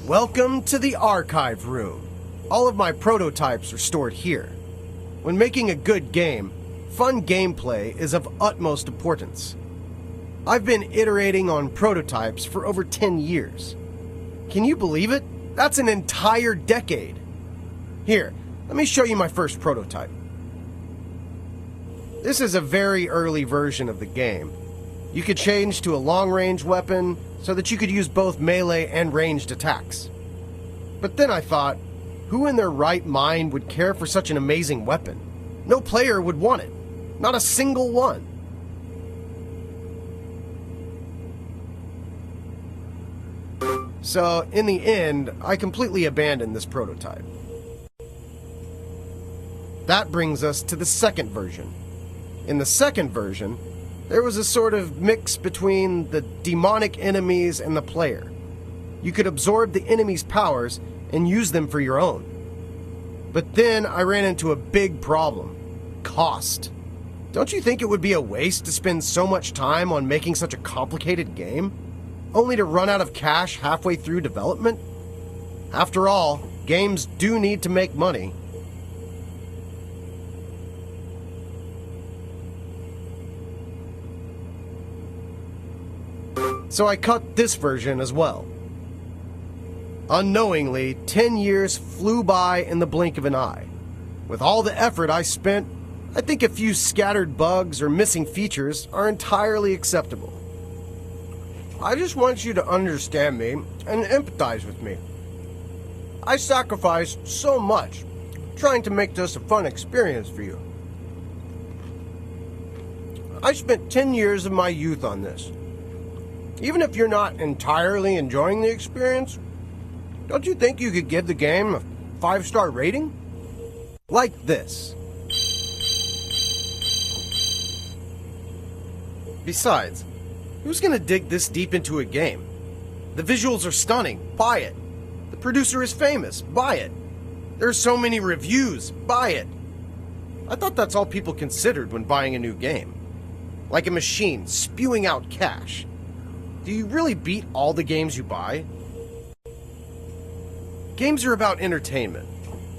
Welcome to the archive room. All of my prototypes are stored here. When making a good game, fun gameplay is of utmost importance. I've been iterating on prototypes for over 10 years. Can you believe it? That's an entire decade. Here, let me show you my first prototype. This is a very early version of the game. You could change to a long-range weapon so that you could use both melee and ranged attacks. But then I thought, who in their right mind would care for such an amazing weapon? No player would want it. Not a single one. So, in the end, I completely abandoned this prototype. That brings us to the second version. In the second version, there was a sort of mix between the demonic enemies and the player. You could absorb the enemy's powers and use them for your own. But then I ran into a big problem. Cost. Don't you think it would be a waste to spend so much time on making such a complicated game, only to run out of cash halfway through development? After all, games do need to make money. So I cut this version as well. Unknowingly, 10 years flew by in the blink of an eye. With all the effort I spent, I think a few scattered bugs or missing features are entirely acceptable. I just want you to understand me and empathize with me. I sacrificed so much trying to make this a fun experience for you. I spent 10 years of my youth on this. Even if you're not entirely enjoying the experience, don't you think you could give the game a 5-star rating? Like this. Besides, who's gonna dig this deep into a game? The visuals are stunning, buy it. The producer is famous, buy it. There are so many reviews, buy it. I thought that's all people considered when buying a new game. Like a machine spewing out cash. Do you really beat all the games you buy? Games are about entertainment.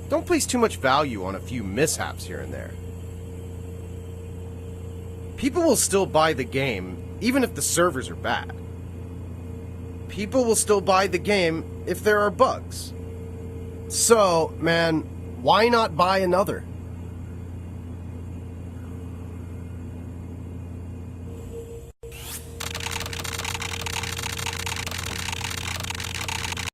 Don't place too much value on a few mishaps here and there. People will still buy the game, even if the servers are bad. People will still buy the game if there are bugs. So, man, why not buy another?